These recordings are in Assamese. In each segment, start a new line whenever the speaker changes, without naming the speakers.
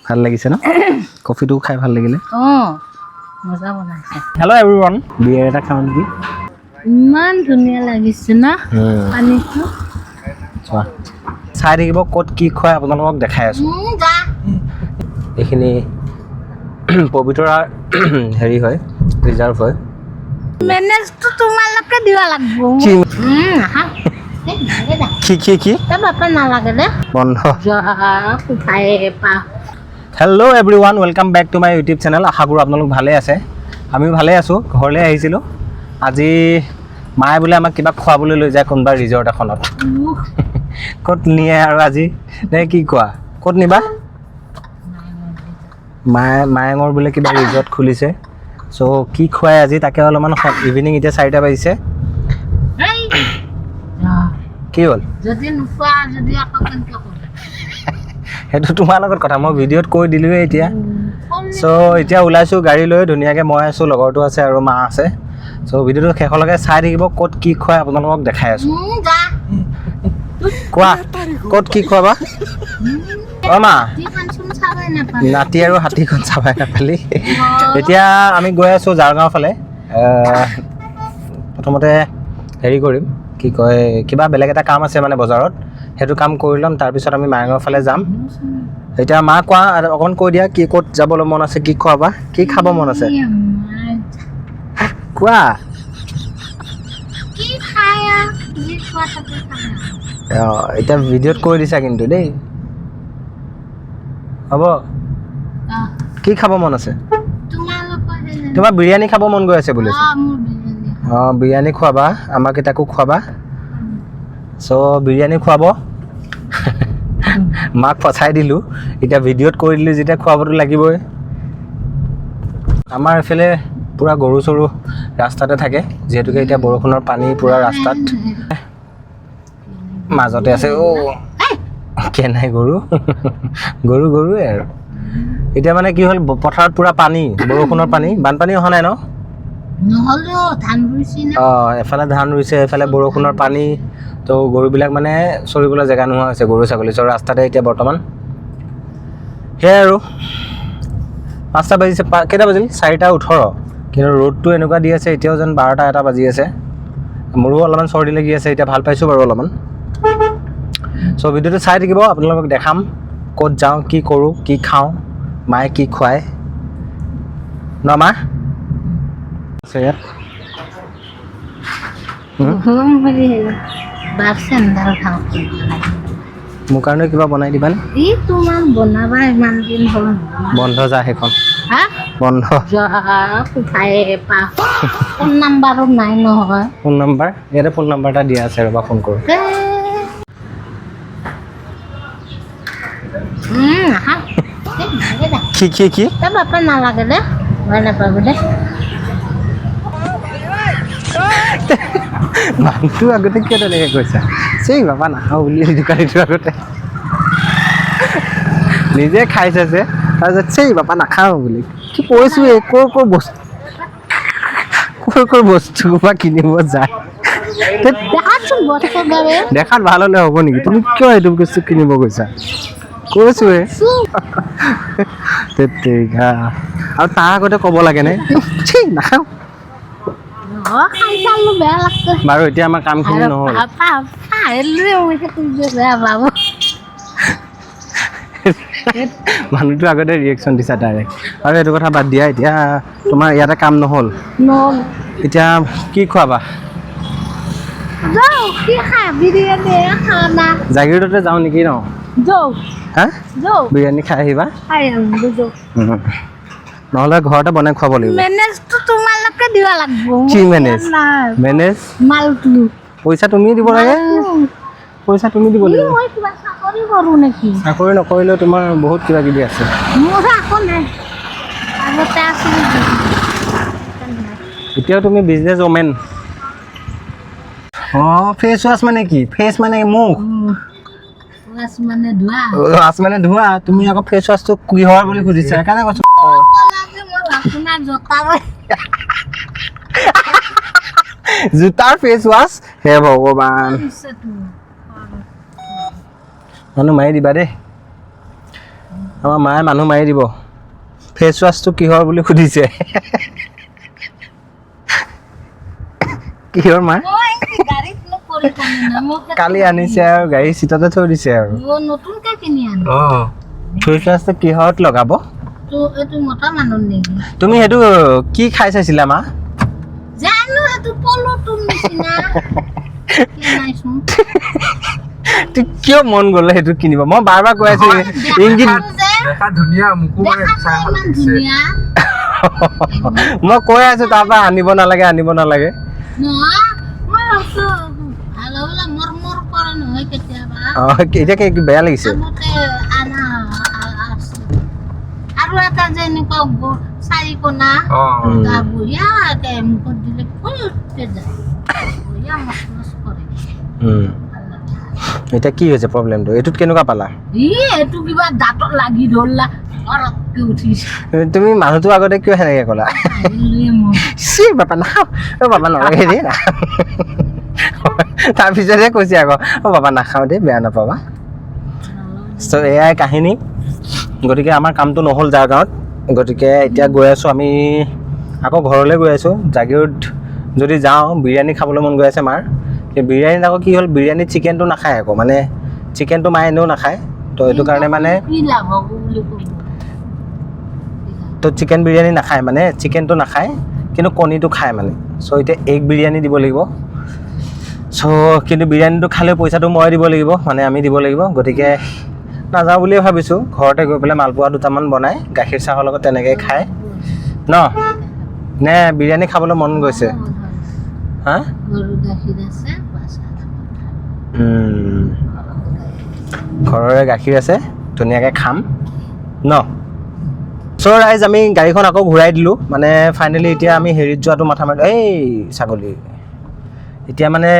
ভাল লাগিছে ন কফিটো খাই ভাল লাগিলে
মজা বনাইছে
হেল্ল' এভৰিৱান বিয়াৰ এটা খাওঁ নেকি
ইমান ধুনীয়া লাগিছে না পানীটো
চোৱা চাই থাকিব ক'ত কি খুৱাই আপোনালোকক দেখাই আছোঁ এইখিনি পবিতৰা হেৰি হয় ৰিজাৰ্ভ হয়
মেনেজটো তোমালোকে দিব লাগিব
কি
বাপা নালাগে দে
বন্ধ
কোঠাই পা
hello' everyone welcome back to my YouTube channel আশা কৰোঁ আপোনালোক ভালে আছে আমিও ভালে আছোঁ ঘৰলৈ আহিছিলোঁ আজি মায়ে বোলে আমাক কিবা খোৱাবলৈ লৈ যায় কোনোবা ৰিজৰ্ট এখনত ক'ত নিয়ে আৰু আজি নে কি কোৱা ক'ত নিবা মায়েঙৰ বোলে কিবা ৰিজৰ্ট খুলিছে চ' কি খুৱাই আজি তাকে অলপমান ইভিনিং এতিয়া 4টা বাজিছে কি হ'ল
যদি নোখোৱা যদি আকৌ কেনেকৈ কৰিবা
সেইটো তোমাৰ লগত কথা মই ভিডিঅ'ত কৈ দিলোঁৱে এতিয়া চ' এতিয়া ওলাইছোঁ গাড়ী লৈ ধুনীয়াকৈ মই আছোঁ লগৰটো আছে আৰু মা আছে চ' ভিডিঅ'টো শেষলৈকে চাই থাকিব ক'ত কি খুৱাই আপোনালোকক দেখাই আছোঁ কোৱা ক'ত কি খুৱাবা অ' মা নাতি আৰু হাতীখন চাবাই নাপালি এতিয়া আমি গৈ আছোঁ জাৰগাঁও ফালে প্ৰথমতে হেৰি কৰিম কি কয় কিবা বেলেগ এটা কাম আছে মানে বজাৰত সেইটো কাম কৰি ল'ম তাৰপিছত আমি মায়েঙৰ ফালে যাম এতিয়া মা কোৱা অকণমান কৈ দিয়া কি ক'ত যাবলৈ মন আছে কি খোৱাবা কি খাব মন আছে কোৱা এতিয়া ভিডিঅ'ত কৈ দিছা কিন্তু দেই হ'ব কি খাব মন আছে তোমাৰ বিৰিয়ানী খাব মন গৈ আছে বুলিছে অঁ বিৰিয়ানী খুৱাবা আমাক কেইটাকো খুৱাবা চ' বিৰিয়ানী খুৱাব মাক ফচাই দিলোঁ এতিয়া ভিডিঅ'ত কৈ দিলোঁ যেতিয়া খুৱাবতো লাগিবই আমাৰ এইফালে পূৰা গৰু চৰু ৰাস্তাতে থাকে যিহেতুকে এতিয়া বৰষুণৰ পানী পূৰা ৰাস্তাত মাজতে আছে কেনাই গৰুৱে আৰু এতিয়া মানে কি হ'ল পথাৰত পূৰা পানী বৰষুণৰ পানী বানপানী অহা নাই ন অঁ এফালে ধান ৰুইছে এফালে বৰষুণৰ পানী তো গৰুবিলাক মানে চৰিবলৈ জেগা নোহোৱা হৈছে গৰু ছাগলী চব ৰাস্তাতে এতিয়া বৰ্তমান সেয়াই আৰু 5টা বাজিছে কেইটা বাজিল 4:18 কিন্তু ৰ'দটো এনেকুৱা দি আছে এতিয়াও যেন 12টা 1টা বাজি আছে মোৰো অলপমান চৰ্দি লাগি আছে এতিয়া ভাল পাইছোঁ বাৰু অলপমান চ' ভিডিঅ'টো চাই থাকিব আপোনালোকক দেখাম ক'ত যাওঁ কি কৰোঁ কি খাওঁ মায়ে কি খুৱায় ন মা আছে ইয়াত মোৰ কাৰণে কিবা বনাই দিবানে বন্ধ যা সেইখন বন্ধ
ফোন নাম্বাৰো নাই নহয়
ফোন নাম্বাৰ ইয়াতে ফোন নাম্বাৰ এটা দিয়া আছে ৰ'বা ফোন কৰোঁ কি
বাপা নালাগে দে ভয় নাপাব দে
মানুহটো আগতে কিয় তেনেকৈ কৈছা চেই বাবা নাখাওঁ বুলি দোকানীটো আগতে নিজে খাইছে যে তাৰপিছত চেই বাবা নাখাওঁ বুলি কি কৈছোঁৱে ক'ৰ বস্তু বা কিনিব যায় দেখাত ভাল হ'লে হ'ব নেকি তুমি কিয় এইটো বস্তু কিনিব গৈছা কৈছোঁৱে তেৰিকা আৰু তাৰ আগতে ক'ব লাগেনে চেই নাখাওঁ বাৰু এতিয়া আমাৰ কামখিনি নহ'ল মানুহটো আগতে ৰিয়েকশ্যন দিছা ডাইৰেক্ট আৰু এইটো কথা বাদ দিয়া এতিয়া তোমাৰ ইয়াতে কাম নহ'ল এতিয়া কি খুৱাবা জাগিৰোডতে যাওঁ নেকি ন হা বিৰিয়ানী খাই আহিবা নহ'লে ঘৰতে বনাই খুৱাব লাগিব কি মেনেজ পইচা তুমি দিব লাগে পইচা তুমি দিব লাগিব চাকৰি নকৰিলেও তোমাৰ বহুত কিবা কিবি আছে এতিয়াও তুমি বিজনেছ ওমেন অঁ ফেচ ৱাছ মানে কি ফেচ মানে মুখ ৱাছ মানে ধোৱা তুমি আকৌ ফেচ ৱাছটো কিহৰ বুলি সুধিছা সেইকাৰণে কৈছোঁ জোতাৰ ফেচ ৱাছ হে ভগৱান মানুহ মাৰি দিবা দেই আমাৰ মায়ে মানুহ মাৰি দিব ফেচ ৱাছটো কিহৰ বুলি সুধিছে কিহৰ মা
মই গাড়ীত নকৰি না মোক
কালি আনিছে আৰু গাড়ী চিটতে থৈ দিছে আৰু
নতুনকে কিনি আনো
ফেচ ৱাছটো কিহত লগাব
তো এইটো মতা মানুহ নেকি
তুমি সেইটো কি খাই চাইছিলা মা
জানো এইটো পলুটোৰ নিচিনা কিনাইছোন
কিয় মন গ'ল সেইটো কিনিব মই বাৰ বাৰ কৈ আছো ইংগিত
দেখা ধুনীয়া মোকো
ইমান ধুনীয়া
মই কৈ আছো তাৰ পৰা আনিব নালাগে
নহয় মই ভাবছো ভাল হ'লে মৰ কৰে নহয় কেতিয়াবা
এতিয়া কি বেয়া লাগিছে
আগতে আনা আছে আৰু এটা যে এনেকুৱা চাৰি কোণা বঢ়িয়াকে মুখত দিলে ফুলতে যায় বঢ়িয়া মচমচ কৰে
এতিয়া কি হৈছে প্ৰব্লেমটো এইটোত কেনেকুৱা পালা
এইটো কিবা দাঁতত লাগি ধৰলা অৰককে উঠিছে
তুমি মানুহটো আগতে কিয় সেনেকে ক'লা চি বাপা নাখাওঁ বাবা নালাগে দেই তাৰপিছতহে কৈছে আকৌ বাবা নাখাওঁ দেই বেয়া নাপাবা চ' এয়াই কাহিনী গতিকে আমাৰ কামটো নহ'ল যাৰ গাঁৱত গতিকে এতিয়া গৈ আছোঁ আমি আকৌ ঘৰলৈ গৈ আছোঁ জাগিৰোড যদি যাওঁ বিৰিয়ানী খাবলৈ মন গৈ আছে মাৰ বিৰিয়ানীত আকৌ কি হ'ল বিৰিয়ানীত চিকেনটো নাখায় আকৌ মানে চিকেনটো মায়ে এনেও নাখায় তো এইটো কাৰণে মানে তো চিকেন বিৰিয়ানী নাখায় মানে চিকেনটো নাখায় কিন্তু কণীটো খায় মানে চ' এতিয়া এগ বিৰিয়ানী দিব লাগিব চ' কিন্তু বিৰিয়ানীটো খালেও পইচাটো মই দিব লাগিব মানে আমি দিব লাগিব গতিকে নাযাওঁ বুলিয়ে ভাবিছোঁ ঘৰতে গৈ পেলাই মালপোৱা দুটামান বনাই গাখীৰ চাহৰ লগত তেনেকৈ খায় ন নে বিৰিয়ানী খাবলৈ মন গৈছে হা ঘৰৰে গাখীৰ আছে ধুনীয়াকৈ খাম ন চ' ৰাইজ আমি গাড়ীখন আকৌ ঘূৰাই দিলোঁ মানে ফাইনেলি এতিয়া আমি হেৰিত যোৱাটো মাথা মাৰিলোঁ এই ছাগলী এতিয়া মানে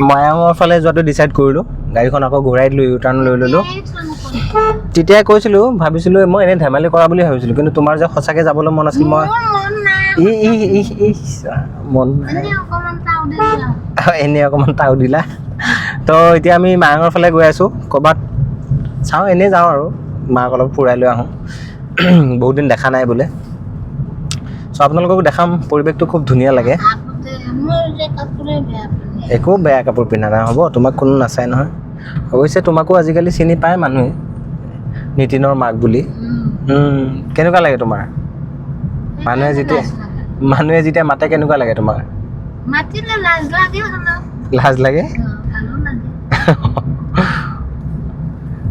মায়াঙৰ ফালে যোৱাটো ডিচাইড কৰিলোঁ গাড়ীখন আকৌ ঘূৰাই দিলোঁ ইউ টাৰ্ণ লৈ ল'লোঁ তেতিয়াই কৈছিলোঁ ভাবিছিলোঁ মই এনেই ধেমালি কৰা বুলি ভাবিছিলোঁ কিন্তু তোমাৰ যে সঁচাকৈ যাবলৈ মন আছিল মই মন এনেই অকণমান তাও দিলা তো এতিয়া আমি মায়াঙৰ ফালে গৈ আছোঁ ক'ৰবাত চাওঁ এনেই যাওঁ আৰু মাক অলপ ফুৰাই লৈ আহোঁ বহুত দিন দেখা নাই বোলে চ' আপোনালোকক দেখাম পৰিৱেশটো খুব ধুনীয়া লাগে একো বেয়া কাপোৰ পিন্ধা নাই হ'ব তোমাক কোনো নাচায় নহয় অৱশ্যে তোমাকো আজিকালি চিনি পায় মানুহে নীতিনৰ মাক বুলি কেনেকুৱা লাগে তোমাৰ মানুহে যেতিয়া মাতে কেনেকুৱা লাগে তোমাৰ লাজ লাগে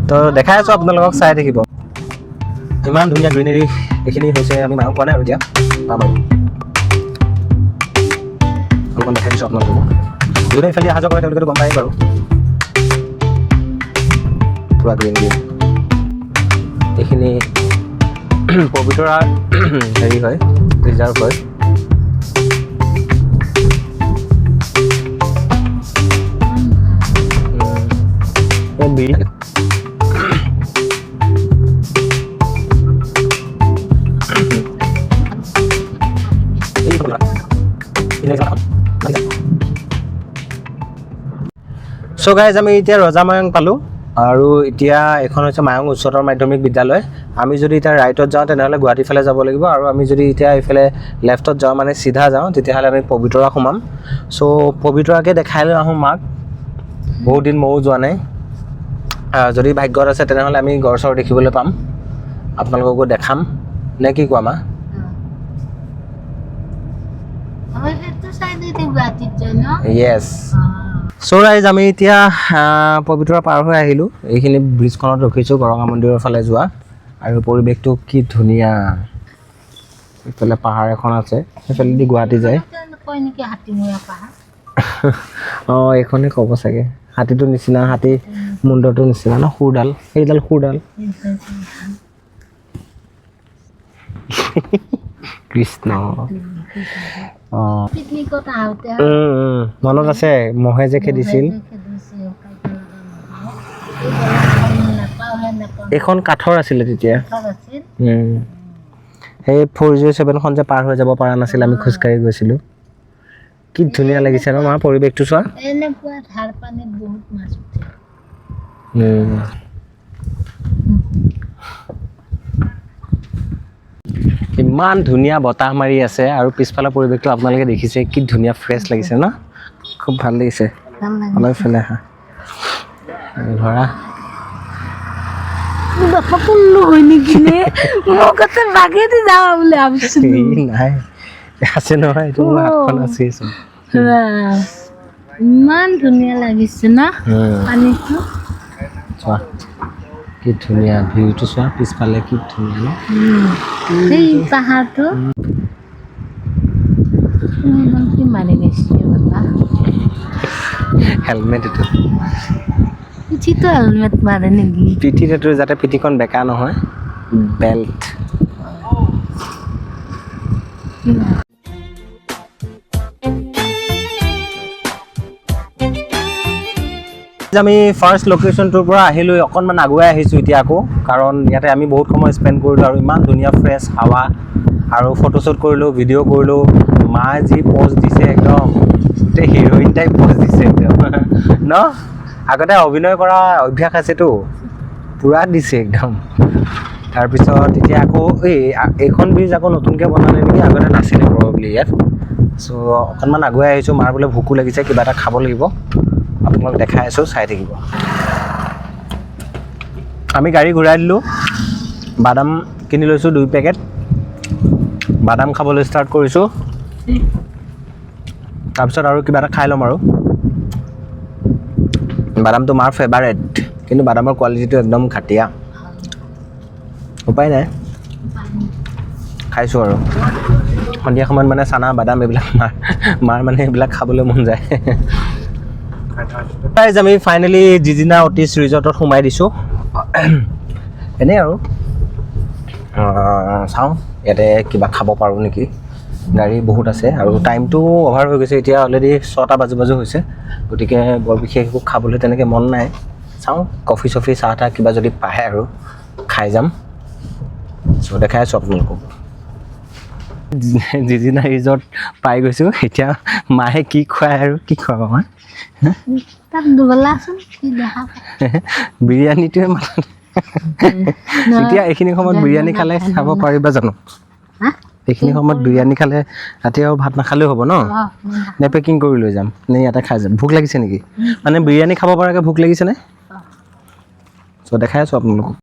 তো দেখাই আছোঁ আপোনালোকক চাই থাকিব ইমান ধুনীয়া গ্ৰীনেৰী এইখিনি হৈছে আমি মানুহ পোৱা নাই আৰু এতিয়া পাম আৰু অলপমান দেখাই দিছোঁ আপোনালোকক যোনে এইফালে অহা যোৱা কৰে তেওঁলোকেতো গম পায় বাৰু পূৰা গ্ৰীনেৰী এইখিনি পবিতৰা হেৰি হয় ৰিজাৰ্ভ হয় চ' গাইজ আমি এতিয়া ৰজা মায়ং পালোঁ আৰু এতিয়া এখন হৈছে মায়ং উচ্চতৰ মাধ্যমিক বিদ্যালয় আমি যদি এতিয়া ৰাইটত যাওঁ তেনেহ'লে গুৱাহাটীৰ ফালে যাব লাগিব আৰু আমি যদি এতিয়া এইফালে লেফ্টত যাওঁ মানে চিধা যাওঁ তেতিয়াহ'লে আমি পবিতৰা সোমাম চ' পবিতৰাকে দেখাই লৈ আহোঁ মাক বহুত দিন ময়ো যোৱা নাই যদি ভাগ্যত আছে তেনেহ'লে আমি গড় চৰ দেখিবলৈ পাম আপোনালোককো দেখাম নে কি কোৱা মা য়েছ চ' ৰাইজ আমি এতিয়া পবিতৰা পাৰ হৈ আহিলোঁ এইখিনি ব্ৰিজখনত ৰখিছোঁ গৰঙা মন্দিৰৰ ফালে যোৱা আৰু পৰিৱেশটো কি ধুনীয়া এইফালে পাহাৰ এখন আছে সেইফালেদি গুৱাহাটী যায় অঁ এইখনেই ক'ব চাগে হাতীটোৰ নিচিনা হাতী মুণ্ডটোৰ নিচিনা ন সুৰডাল সেইডাল সুৰডাল কৃষ্ণ অঁ মনত আছে মহে যে খেদিছিল এইখন কাঠৰ আছিলে তেতিয়া সেই 407খন যে পাৰ হৈ যাব পৰা নাছিল আমি খোজকাঢ়ি গৈছিলোঁ কি ধুনীয়া লাগিছে ন মা পৰিৱেশটো চোৱা ইমান ধুনীয়া বতাহ মাৰি আছে আৰু পিছফালৰ পৰিৱেশটো আপোনালোকে দেখিছে কি ধুনীয়া ফ্ৰেছ লাগিছে ন খুব ভাল লাগিছে অলপ ফেলে আহা ধৰা
বাপা কুল্লু হয় নেকি নে মোক কথা বাগে দি যাও বলে ভাবিছিলো
নাই আছে নহয় এইটো হাতখন আছে
ইমান ধুনীয়া লাগিছে না পানীটো
চোৱা কি ধুনীয়া ভিউটো চোৱা পিছফালে কি ধুনীয়া
এই পাহাৰটো কি মাৰি গৈছে বাবা
হেলমেট এইটো
পিঠিটো হেলমেট মাৰে নেকি
পিঠিত এইটো যাতে পিঠিখন বেকা নহয় বেল্ট আমি ফাৰ্ষ্ট লোকেশ্যনটোৰ পৰা আহিলোঁ অকণমান আগুৱাই আহিছোঁ এতিয়া আকৌ কাৰণ ইয়াতে আমি বহুত সময় স্পেণ্ড কৰিলোঁ আৰু ইমান ধুনীয়া ফ্ৰেছ হাৱা আৰু ফটোশ্বুট কৰিলোঁ ভিডিঅ' কৰিলোঁ মায়ে যি প'জ দিছে একদম গোটেই হিৰ'ইন টাইপ প'জ দিছে একদম ন আগতে অভিনয় কৰা অভ্যাস আছেতো পূৰা দিছে একদম তাৰপিছত এতিয়া আকৌ এইখন ব্ৰিজ আকৌ নতুনকৈ বনালে নেকি আগতে নাছিলে প্ৰবেবলি ইয়াত চ' অকণমান আগুৱাই আহিছোঁ মাৰ বোলে ভোকো লাগিছে কিবা এটা খাব লাগিব আপোনালোক দেখাই আছোঁ চাই থাকিব আমি গাড়ী ঘূৰাই দিলোঁ বাদাম কিনি লৈছোঁ 2 পেকেট বাদাম খাবলৈ ষ্টাৰ্ট কৰিছোঁ তাৰপিছত আৰু কিবা এটা খাই ল'ম আৰু বাদামটো মাৰ ফেভাৰেট কিন্তু বাদামৰ কোৱালিটিটো একদম ঘাটিয়া উপায় নাই খাইছোঁ আৰু সন্ধিয়া সময়ত মানে চানা বাদাম এইবিলাক মাৰ মানে এইবিলাক খাবলৈ মন যায় আমি ফাইনেলি জিজিনা অটিছ ৰিজৰ্টত সোমাই দিছোঁ এনেই আৰু চাওঁ ইয়াতে কিবা খাব পাৰোঁ নেকি গাড়ী বহুত আছে আৰু টাইমটো অভাৰ হৈ গৈছে এতিয়া অলৰেডি 6টা বাজু হৈছে গতিকে বৰ বিশেষ একো খাবলৈ তেনেকৈ মন নাই চাওঁ কফি চফি চাহ তাহ কিবা যদি পায় আৰু খাই যাম চ' দেখাই আছোঁ আপোনালোকক জিজিনা ৰিজৰ্ট পাই গৈছোঁ এতিয়া মায়ে কি খুৱায় আৰু কি খুৱাব আমাৰ বিৰিয়ানীটোৱে মানে এতিয়া এইখিনি সময়ত বিৰিয়ানী খালে খাব পাৰিবা জানো এইখিনি সময়ত বিৰিয়ানী খালে ৰাতি আৰু ভাত নাখালেও হ'ব ন নে পেকিং কৰি লৈ যাম নে ইয়াতে খাই যাম ভোক লাগিছে নেকি মানে বিৰিয়ানী খাব পৰাকৈ ভোক লাগিছেনে চ' দেখাই আছোঁ আপোনালোকক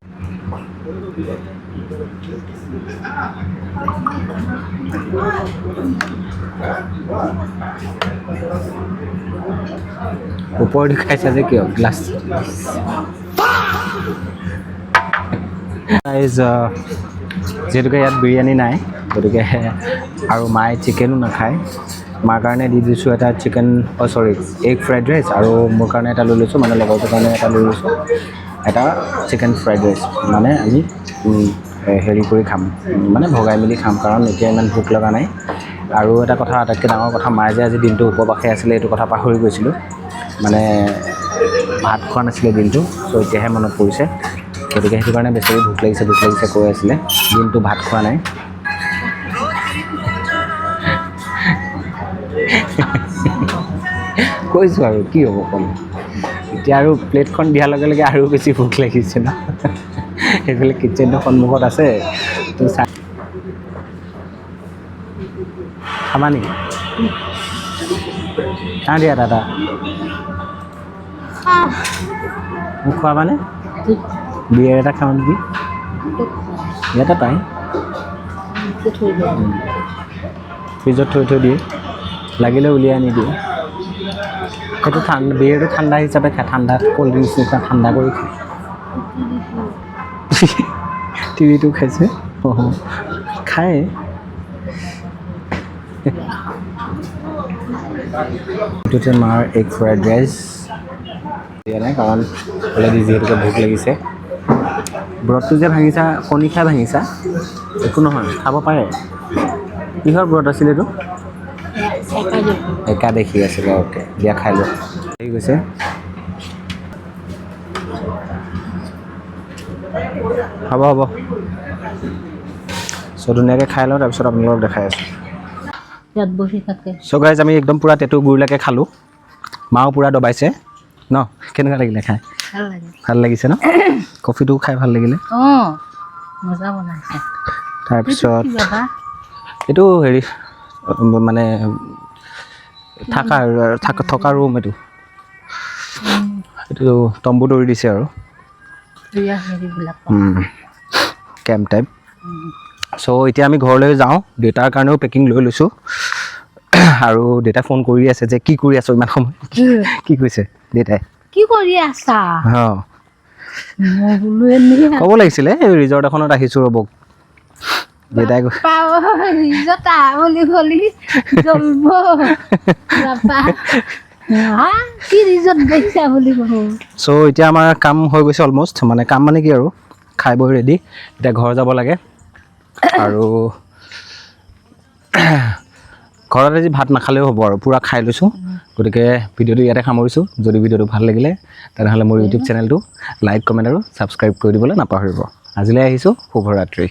ওপৰত খাইছা যে কিয় গ্লাছ যিহেতুকে ইয়াত বিৰিয়ানী নাই গতিকে আৰু মায়ে চিকেনো নাখায় মাৰ কাৰণে দি দিছোঁ এটা চিকেন এগ ফ্ৰাইড ৰাইচ আৰু মোৰ কাৰণে এটা লৈ লৈছোঁ মানে লগৰটোৰ কাৰণে এটা লৈ লৈছোঁ এটা চিকেন ফ্ৰাইড ৰাইচ মানে আমি হেৰি কৰি খাম মানে ভগাই মেলি খাম কাৰণ এতিয়া ইমান ভোক লগা নাই আৰু এটা কথা আটাইতকৈ ডাঙৰ কথা মায়ে যে আজি দিনটো উপবাসে আছিলে এইটো কথা পাহৰি গৈছিলোঁ মানে ভাত খোৱা নাছিলে দিনটো চ' এতিয়াহে মনত পৰিছে গতিকে সেইটো কাৰণে বেছি ভোক লাগিছে কৈ আছিলে দিনটো ভাত খোৱা নাই কৈছোঁ আৰু কি হ'ব ক'ম এতিয়া আৰু প্লেটখন দিয়াৰ লগে লগে আৰু বেছি ভোক লাগিছে ন সেইফালে কিটচেনটো সন্মুখত আছে তো চাই খাবা নেকি দিয়া দাদা মোক খোৱাবানে বিয়েৰ এটা খাওঁ নেকি ইয়াতে পায় ফ্ৰিজত থৈ দিয়ে লাগিলে উলিয়াই আনি দিয়ে সেইটো বিয়েৰটো ঠাণ্ডা হিচাপে খায় ঠাণ্ডা ক'ল্ড ড্ৰিংকছ নিচিনা ঠাণ্ডা কৰি খায় টিভিটো খাইছে খায় এইটোতে মাৰ এগ ফ্ৰাইড ৰাইচ দিয়া নাই কাৰণ অলৰেডি যিহেতুকে ভোক লাগিছে ব্ৰতটো যে ভাঙিছা কণী খাই ভাঙিছা একো নহয় খাব পাৰে কিহৰ ব্ৰত আছিলে এইটো একাদশী আছিলে অ'কে দিয়া খাই লোৱা হৈ গৈছে হ'ব চ' ধুনীয়াকৈ খাই লওঁ তাৰপিছত আপোনালোকক দেখাই আছোঁ
ইয়াত বহি থাকে
চ' গাইজ আমি একদম পূৰা টেটু গুৰলৈকে খালোঁ মাও পূৰা দবাইছে ন কেনেকুৱা লাগিলে খাই ভাল লাগিছে ন কফিটো খাই ভাল লাগিলে
মজা বনাইছে
তাৰপিছত এইটো হেৰি মানে থকা ৰুম এইটো এইটো তম্বু তৰি দিছে আৰু কেম্প টাইপ চ' এতিয়া আমি ঘৰলৈ যাওঁ দেউতাৰ কাৰণেও পেকিং লৈ লৈছোঁ আৰু দেউতাই ফোন কৰি আছে যে কি কৰি আছো ইমান সময় কি কৈছে দেউতাই
কি কৰি আছা
অঁ
মই বোলো এনেই
ক'ব লাগিছিলে এই ৰিজৰ্ট এখনত আহিছোঁ ৰ'ব দেউতাই
ৰিজৰ্ট বুলি ক'লি জ্বলব বাপা কি ৰিজৰ্ট গৈছা বুলি ক'ব
চ' এতিয়া আমাৰ কাম হৈ গৈছে অলম'ষ্ট মানে কাম মানে কি আৰু খাই বৈ ৰেডি এতিয়া ঘৰ যাব লাগে আৰু ঘৰত আজি ভাত নাখালেও হ'ব আৰু পূৰা খাই লৈছোঁ গতিকে ভিডিঅ'টো ইয়াতে সামৰিছোঁ যদি ভিডিঅ'টো ভাল লাগিলে তেনেহ'লে মোৰ ইউটিউব চেনেলটো লাইক কমেণ্ট আৰু ছাবস্ক্ৰাইব কৰি দিবলৈ নাপাহৰিব আজিলৈ আহিছোঁ শুভৰাত্ৰি